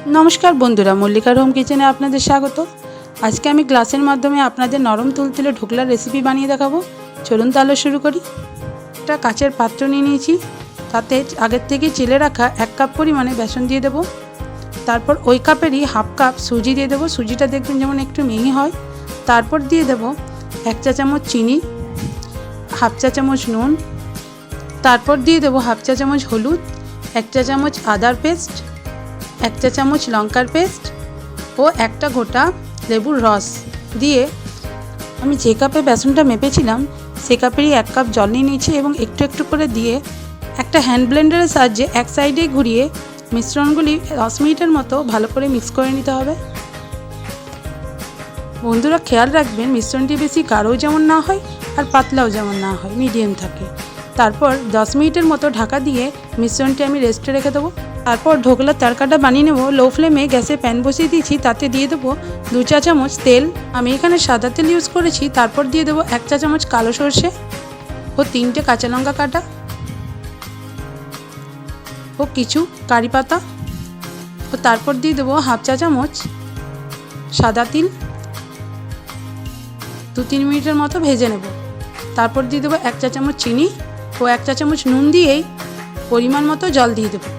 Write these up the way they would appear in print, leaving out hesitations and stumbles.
नमस्कार बंधुरा मल्लिकार होम किचेने आपनादेर स्वागत। आज के आमी ग्लासेर माध्यमे आपनादेर नरम तुलतुले ढोकलार रेसिपि बानिये देखाबो। चलुन ताहले शुरू करी। एक काचेर पात्र निये निয়েছি, ताते आगेर थेके चेले रखा 1 कप परिमाणे बेसन दिए देबो। तारपर ओई कापेरই हाफ कप सुजी दिए देबो। सुजिटा देखबेन जेमन एकटु मिहि हय। तारपर दिए देबो 1 चा चामच चीनी, हाफ चा चामच नुन, तारपर दिए देबो हाफ चा चामच हलुद, 1 चा चामच आदार पेस्ट, 1 चा चामच लंकार पेस्ट और একটা গোটা লেবুর রস দিয়ে আমি যে কাপে বেসনটা মেপেছিলাম সেই কাপেরই 1 কাপ জল নিয়ে নিয়েছি এবং একটু একটু করে দিয়ে একটা হ্যান্ড ব্লেন্ডারের সাহায্যে এক সাইডে ঘুরিয়ে মিশ্রণগুলি 10 মিনিটের মতো ভালো করে মিক্স করে নিতে হবে। বন্ধুরা খেয়াল রাখবেন মিশ্রণটি বেশি গাঢ়ও যেমন না হয় আর পাতলাও যেমন না হয়, মিডিয়াম থাকে। তারপর 10 মিনিটের মতো ঢাকা দিয়ে মিশ্রণটি আমি রেস্টে রেখে দেবো। তারপর ঢোকলার তরকাটা বানিয়ে নেব। লো ফ্লেমে গ্যাসে প্যান বসিয়ে দিয়েছি, তাতে দিয়ে দেবো 2 চা চামচ তেল। আমি এখানে সাদা তেল ইউজ করেছি। তারপর দিয়ে দেবো 1 চা চামচ কালো সরষে ও 3টে কাঁচা লঙ্কা কাটা ও কিছু কারি পাতা ও তারপর দিয়ে দেবো হাফ চা চামচ সাদা তিল। 2-3 মিনিটের মতো ভেজে নেব। তারপর দিয়ে দেবো 1 চা চামচ চিনি ও 1 চা চামচ নুন দিয়েই পরিমাণ মতো জল দিয়ে দেবো।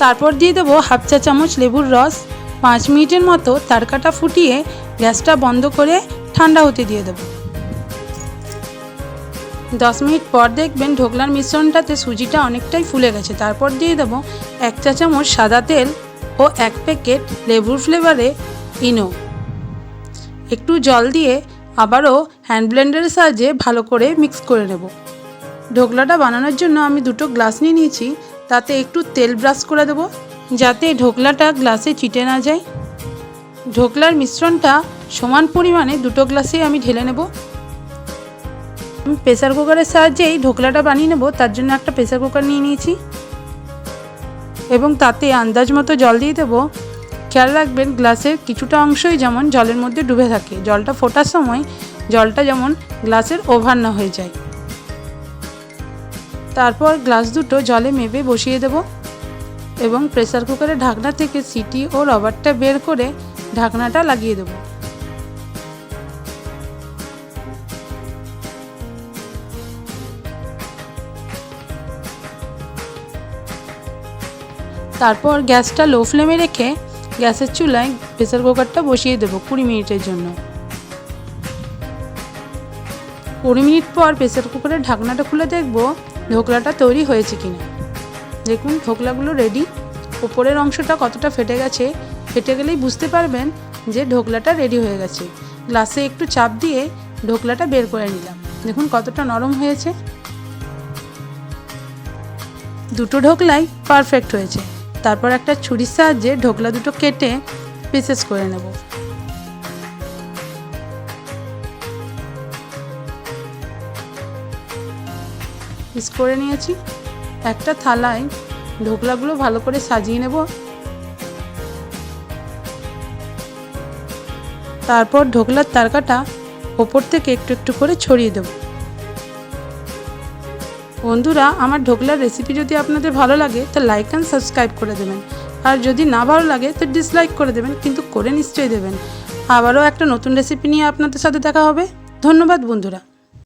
তারপর দিয়ে দেবো হাফ চা চামচ লেবুর রস। 5 মিনিটের মতো তরকাটা ফুটিয়ে গ্যাসটা বন্ধ করে ঠান্ডা হতে দিয়ে দেবো। 10 মিনিট পর দেখবেন ঢোকলার মিশ্রণটাতে সুজিটা অনেকটাই ফুলে গেছে। তারপর দিয়ে দেবো 1 চা চামচ সাদা তেল ও 1 প্যাকেট লেবুর ফ্লেভারে ইনো। একটু জল দিয়ে আবারও হ্যান্ড ব্লেন্ডারের সাহায্যে ভালো করে মিক্স করে নেব। ঢোকলাটা বানানোর জন্য আমি 2টো গ্লাস নিয়ে নিয়েছি, তাতে একটু তেল ব্রাশ করে দেবো যাতে ঢোকলাটা গ্লাসে চিটে না যায়। ঢোকলার মিশ্রণটা সমান পরিমাণে 2টো গ্লাসে আমি ঢেলে নেব। আমি প্রেসার কুকারের সাহায্যেই ঢোকলাটা বানিয়ে নেব, তার জন্য একটা প্রেসার কুকার নিয়ে নিয়েছি এবং তাতে আন্দাজ মতো জল দিয়ে দেবো। খেয়াল রাখবেন গ্লাসের কিছুটা অংশই যেমন জলের মধ্যে ডুবে থাকে। জলটা ফোটার সময় জলটা যেমন গ্লাসের ওভার না হয়ে যায়। তারপর গ্লাস দুটো জলে মেপে বসিয়ে দেব এবং প্রেসার কুকারের ঢাকনা থেকে সিটি ও রবারটা বের করে ঢাকনাটা লাগিয়ে দেব। তারপর গ্যাসটা লো ফ্লেমে রেখে গ্যাসের চুলায় প্রেসার কুকারটা বসিয়ে দেব 20 মিনিটের জন্য। 20 মিনিট পর প্রেসার কুকারের ঢাকনাটা খুলে দেখব ঢোকলাটা তৈরি হয়েছে কিনা। দেখুন ঢোকলাগুলো রেডি। উপরের অংশটা কতটা ফেটে গেছে, ফেটে গেলেই বুঝতে পারবেন যে ঢোকলাটা রেডি হয়ে গেছে। গ্লাসে একটু চাপ দিয়ে ঢোকলাটা বের করে নিলাম। দেখুন কতটা নরম হয়েছে। দুটো ঢোকলাই পারফেক্ট হয়েছে। তারপর একটা ছুরির সাহায্যে ঢোকলা দুটো কেটে পিসেস করে নেব। পিস করে নিয়েছি। একটা থালায় ঢোকলাগুলো ভালো করে সাজিয়ে নেব। তারপর ঢোকলার তরকাটা ওপর থেকে একটু একটু করে ছড়িয়ে দেব। বন্ধুরা আমার ঢোকলার রেসিপি যদি আপনাদের ভালো লাগে তো লাইক অ্যান্ড সাবস্ক্রাইব করে দেবেন, আর যদি না ভালো লাগে তো ডিসলাইক করে দেবেন, কিন্তু করে নিশ্চয়ই দেবেন। আবারও একটা নতুন রেসিপি নিয়ে আপনাদের সাথে দেখা হবে। ধন্যবাদ বন্ধুরা।